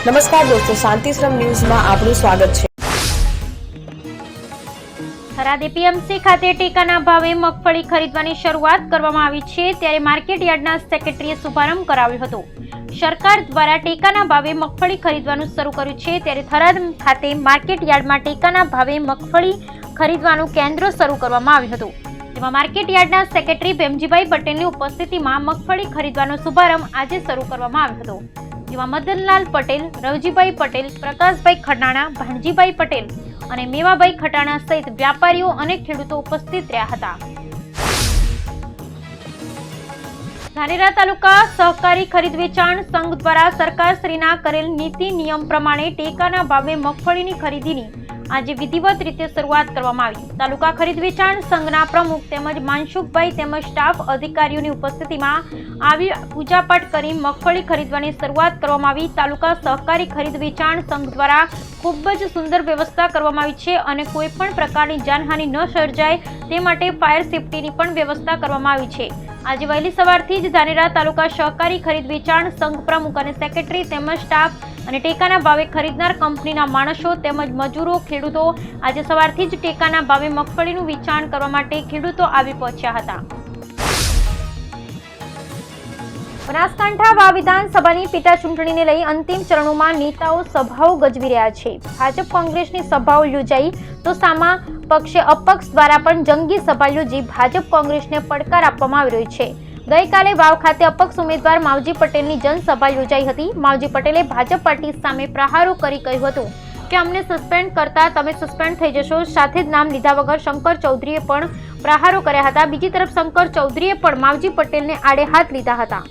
નમસ્કાર દોસ્તો, શાંતિશ્રમ ન્યૂઝમાં આપનું સ્વાગત છે। થરાદ એપીએમસી ખાતે ટેકાના ભાવે મગફળી ખરીદવાની શરૂઆત કરવામાં આવી છે, ત્યારે માર્કેટ યાર્ડના સેક્રેટરીએ શુભારંભ કરાવ્યો હતો। સરકાર દ્વારા ટેકાના ભાવે મગફળી ખરીદવાનું શરૂ કર્યું છે, ત્યારે થરાદ ખાતે માર્કેટ યાર્ડમાં ટેકાના ભાવે મગફળી ખરીદવાનું કેન્દ્ર શરૂ કરવામાં આવ્યું હતું, જેમાં માર્કેટ યાર્ડના સેક્રેટરી ભેમજીભાઈ પટેલની ઉપસ્થિતિમાં મગફળી ખરીદવાનો શુભારંભ આજે શરૂ કરવામાં આવ્યો હતો, જેમાં મદનલાલ પટેલ, રવજીભાઈ પટેલ, પ્રકાશભાઈ ખટાણા, ભાણજીભાઈ પટેલ અને મેવાભાઈ ખટાણા સહિત વ્યાપારીઓ અને ખેડૂતો ઉપસ્થિત રહ્યા હતા। ધાનેરા તાલુકા સહકારી ખરીદ વેચાણ સંઘ દ્વારા સરકારશ્રીના કરેલ નીતિ નિયમ પ્રમાણે ટેકાના ભાવે મગફળીની ખરીદીની આજે વિધિવત રીતે શરૂઆત કરવામાં આવી। તાલુકા ખરીદ વેચાણ સંઘના પ્રમુખ તેમજ માનસુખભાઈ તેમજ સ્ટાફ અધિકારીઓની ઉપસ્થિતિમાં આવી પૂજાપાઠ કરી મગફળી ખરીદવાની શરૂઆત કરવામાં આવી। તાલુકા સહકારી ખરીદ વેચાણ સંઘ દ્વારા ખૂબ જ સુંદર વ્યવસ્થા કરવામાં આવી છે અને કોઈ પણ પ્રકારની જાનહાનિ ન સર્જાય તે માટે ફાયર સેફટીની પણ વ્યવસ્થા કરવામાં આવી છે। આજે વહેલી સવારથી જ ધાનેરા તાલુકા સહકારી ખરીદ વેચાણ સંઘ પ્રમુખ અને સેક્રેટરી તેમજ સ્ટાફ અને ટેકાના ભાવે ખરીદનાર કંપનીના માણસો તેમજ મજૂરો, ખેડૂતો આજે સવારથી જ ટેકાના ભાવે મગફળીનું વેચાણ કરવા માટે ખેડૂતો આવી પહોંચ્યા હતા। બનાસકાંઠા વાવ વિધાનસભાની પેટા ચૂંટણીને લઈ અંતિમ ચરણોમાં નેતાઓ સભાઓ ગજવી રહ્યા છે। ભાજપ કોંગ્રેસની સભાઓ યોજાઈ તો સામા પક્ષે અપક્ષ દ્વારા પણ જંગી સભા યોજી ભાજપ કોંગ્રેસને પડકાર આપવામાં આવી રહ્યો છે। ગઈકાલે વાવ ખાતે અપક્ષ ઉમેદવાર માવજી પટેલની જનસભા યોજાઈ હતી। માવજી પટેલે ભાજપ પાર્ટી સામે પ્રહારો કરી કહ્યું હતું કે અમને સસ્પેન્ડ કરતા તમે સસ્પેન્ડ થઈ જશો। સાથે જ નામ લીધા વગર શંકર ચૌધરીએ પણ પ્રહારો કર્યા હતા। બીજી તરફ શંકર ચૌધરીએ પણ માવજી પટેલને આડે હાથ લીધા હતા।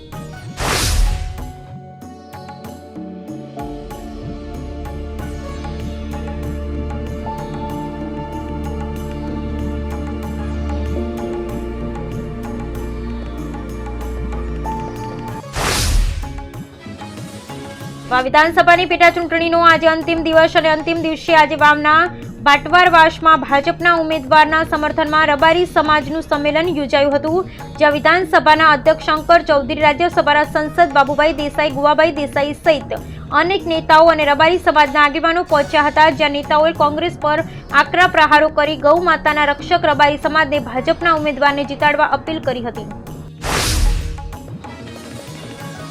વાવ વિધાનસભાની પેટા ચૂંટણીનો આજે અંતિમ દિવસ અને અંતિમ દિવસે આજે વાવના બાટવારવાસમાં ભાજપના ઉમેદવારના સમર્થનમાં રબારી સમાજનું સંમેલન યોજાયું હતું, જ્યાં વિધાનસભાના અધ્યક્ષ શંકર ચૌધરી, રાજ્યસભાના સંસદ બાબુભાઈ દેસાઈ, ગુવાભાઈ દેસાઈ સહિત અનેક નેતાઓ અને રબારી સમાજના આગેવાનો પહોંચ્યા હતા, જ્યાં નેતાઓએ કોંગ્રેસ પર આકરા પ્રહારો કરી ગૌ માતાના રક્ષક રબારી સમાજને ભાજપના ઉમેદવારને જીતાડવા અપીલ કરી હતી।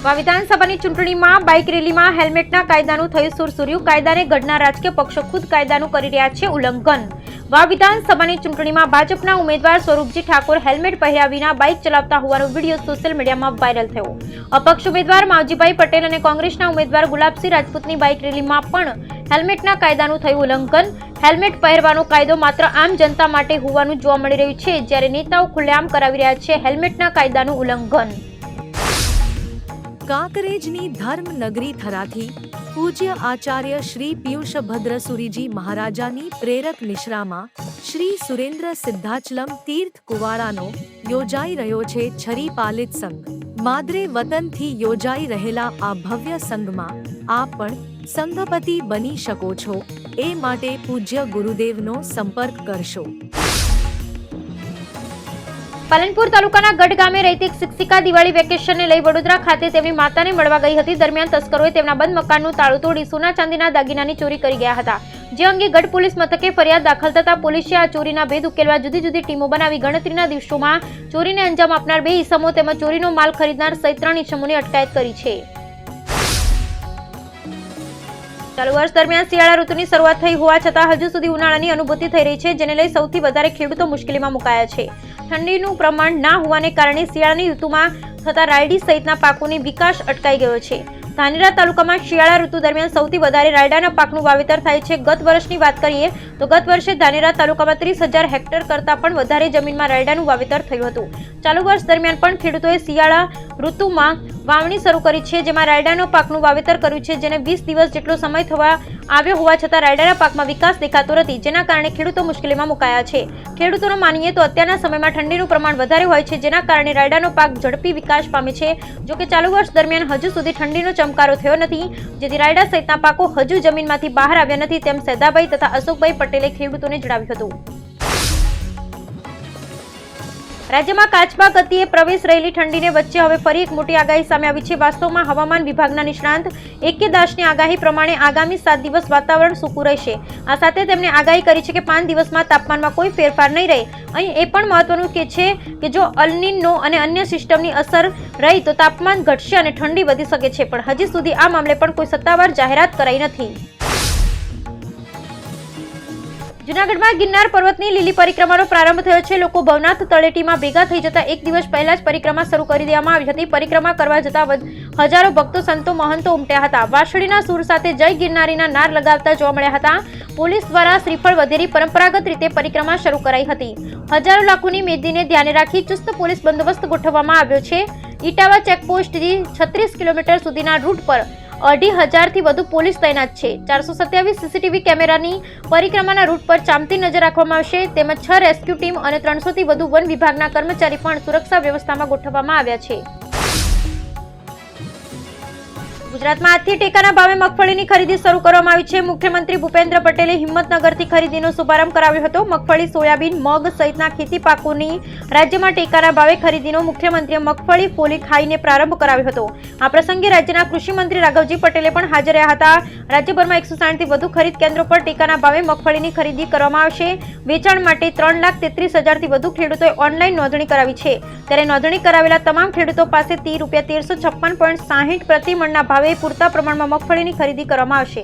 વાવ વિધાનસભાની ચૂંટણીમાં બાઇક રેલીમાં હેલ્મેટના કાયદાનું થયું સુરસુર્યું। કાયદાને ઘડનાર રાજકીય પક્ષો ખુદ કાયદાનું કરી રહ્યા છે ઉલ્લંઘન। વાવ વિધાનસભાની ચૂંટણીમાં ભાજપના ઉમેદવાર સ્વરૂપજી ઠાકોર હેલ્મેટ પહેર્યા વિના બાઇક ચલાવતા હોવાનો વિડીયો સોશિયલ મીડિયામાં વાયરલ થયો। અપક્ષ ઉમેદવાર માવજીભાઈ પટેલ અને કોંગ્રેસના ઉમેદવાર ગુલાબસિંહ રાજપૂતની બાઇક રેલીમાં પણ હેલ્મેટના કાયદાનું થયું ઉલ્લંઘન। હેલ્મેટ પહેરવાનો કાયદો માત્ર આમ જનતા માટે હોવાનું જોવા મળી રહ્યું છે, જ્યારે નેતાઓ ખુલ્લેઆમ કરાવી રહ્યા છે હેલ્મેટના કાયદાનું ઉલ્લંઘન। કાંકરેજની ધર્મનગરી થરાથી પૂજ્ય આચાર્ય શ્રી પિયુષભદ્રસુરીજી મહારાજાની પ્રેરક નિશ્રામાં શ્રી સુરેન્દ્ર સિદ્ધાચલમ તીર્થ કુવાડાનો યોજાઈ રહ્યો છે છરી પાલિત સંઘ। માદરે વતનથી યોજાઈ રહેલા આ ભવ્ય સંઘમાં આપ પણ સંઘપતિ બની શકો છો, એ માટે પૂજ્ય ગુરુદેવનો સંપર્ક કરશો। પાલનપુર તાલુકાના ગઢ ગામે રહેતી એક શિક્ષિકા દિવાળી વેકેશનને લઈ વડોદરા ખાતે તેમની માતાને મળવા ગઈ હતી। દરમિયાન તસ્કરોએ તેમના બંધ મકાનનું તાળું તોડી સોના ચાંદીના દાગીનાની ચોરી કરી ગયા હતા, જે અંગે ગઢ પોલીસ મથકે ફરિયાદ દાખલ થતા પોલીસે આ ચોરીના ભેદ ઉકેલવા જુદી જુદી ટીમો બનાવી ગણતરીના દિવસોમાં ચોરીને અંજામ આપનાર 2 ઈસમો તેમજ ચોરીનો માલ ખરીદનાર સહિત 3 ઈસમોની અટકાયત કરી છે। ચાલુ વર્ષ દરમિયાન શિયાળા ઋતુની શરૂઆત થઈ હોવા છતાં હજુ સુધી ઉનાળાની અનુભૂતિ થઈ રહી છે, જેને લઈ સૌથી વધારે ખેડૂતો મુશ્કેલીમાં મુકાયા છે। ઠંડીનું પ્રમાણ ના હોવાને કારણે શિયાળાની ઋતુમાં થતા રાયડી સહિતના પાકોની વિકાસ અટકાઈ ગયો છે। ધાનેરા તાલુકામાં શિયાળા ઋતુ દરમિયાન સૌથી વધારે રાયડાના પાકનું વાવેતર થાય છે। ગત વર્ષની વાત કરીએ તો ગત વર્ષે ધાનેરા તાલુકામાં 30,000 હેક્ટર કરતાં પણ વધારે જમીનમાં રાયડાનું વાવેતર થયું હતું। ચાલુ વર્ષ દરમિયાન પણ ખેડૂતોએ શિયાળા ઋતુમાં વાવણી શરૂ કરી છે, જેમાં રાયડાનો પાકનું વાવેતર કર્યું છે, જેને 20 દિવસ જેટલો સમય થવા આવ્યો હોવા છતાં રાયડાના પાકમાં વિકાસ દેખાતો નથી, જેના કારણે ખેડૂતો મુશ્કેલીમાં મુકાયા છે। ખેડૂતોનો માનીએ તો અત્યારના સમયમાં ઠંડીનું પ્રમાણ વધારે હોય છે, જેના કારણે રાયડાનો પાક ઝડપી વિકાસ પામે છે। જો કે ચાલુ વર્ષ દરમિયાન હજુ સુધી ઠંડીનો ચમકારો થયો નથી, જેથી રાયડા સહિતના પાકો હજુ જમીનમાંથી બહાર આવ્યા નથી, તેમ સૈદાભાઈ તથા અશોકભાઈ પટેલે ખેડૂતોને જણાવ્યું હતું। રાજ્યમાં કાચબા ગતિએ પ્રવેશ રહેલી ઠંડીને વચ્ચે હવે ફરી એક મોટી આગાહી સામે આવી છે. વાસ્તવમાં હવામાન વિભાગના નિષ્ણાંત A.K. દાસની આગાહી પ્રમાણે આગામી 7 દિવસ વાતાવરણ સૂકું રહેશે. આ સાથે તેમણે આગાહી કરી છે કે 5 દિવસમાં તાપમાનમાં કોઈ ફેરફાર નહીં રહે. અહીં એ પણ મહત્વનું છે કે જો અલ નીનો અને અન્ય સિસ્ટમની અસર રહી તો તાપમાન ઘટશે અને ઠંડી વધી શકે છે, પણ હજી સુધી આ મામલે પણ કોઈ સત્તાવાર જાહેરાત કરાઈ નથી. જૂનાગઢમાં ગિરનાર પર્વતની લીલી પરિક્રમાનો પ્રારંભ થયો છે. લોકો ભવનાથ તળેટીમાં ભેગા થઈ જતા એક દિવસ પહેલા જ પરિક્રમા શરૂ કરી દેવામાં આવી હતી. પરિક્રમા કરવા જતા હજારો ભક્તો, સંતો, મહંતો ઉમટ્યા હતા. વાંસળીના સૂર સાથે જય ગિરનારીના નાર લગાવતા જોવા મળ્યા હતા. પોલીસ દ્વારા શ્રીફળ વધેરી પરંપરાગત રીતે પરિક્રમા શરૂ કરાઈ હતી. હજારો લાખોની મેદનીને ધ્યાને રાખી ચુસ્ત પોલીસ બંદોબસ્ત ગોઠવવામાં આવ્યો છે. ઇટાવા ચેકપોસ્ટથી 36 કિલોમીટર સુધીના રૂટ પર 2,500થી વધુ પોલીસ તૈનાત છે. 427 સીસીટીવી કેમેરાની પરિક્રમાના રૂટ પર ચાંપતી નજર રાખવામાં આવશે. તેમજ 6 રેસ્ક્યુ ટીમ અને 300થી વધુ વન વિભાગના કર્મચારી પણ સુરક્ષા વ્યવસ્થામાં ગોઠવવામાં આવ્યા છે. ગુજરાતમાં આજથી ટેકાના ભાવે મગફળીની ખરીદી શરૂ કરવામાં આવી છે. મુખ્યમંત્રી ભૂપેન્દ્ર પટેલે હિંમતનગરથી ખરીદીનો શુભારંભ કરાવ્યો હતો. મગફળી, સોયાબીન, મગ સહિતના ખેતી પાકોની રાજ્યમાં ટેકાના ભાવે ખરીદીનો મુખ્યમંત્રીએ મગફળી ફોલી ખાઈને પ્રારંભ કરાવ્યો હતો. આ પ્રસંગે રાજ્યના કૃષિ મંત્રી રાઘવજી પટેલે પણ હાજર રહ્યા હતા. રાજ્યભરમાં 160થી વધુ ખરીદ કેન્દ્રો પર ટેકાના ભાવે મગફળીની ખરીદી કરવામાં આવશે. વેચાણ માટે 3,33,000થી વધુ ખેડૂતોએ ઓનલાઈન નોંધણી કરાવી છે. ત્યારે નોંધણી કરાવેલા તમામ ખેડૂતો પાસેથી રૂપિયા 1,356.60 પ્રતિ મણના ભાવે પૂરતા પ્રમાણમાં મગફળીની ખરીદી કરવામાં આવશે.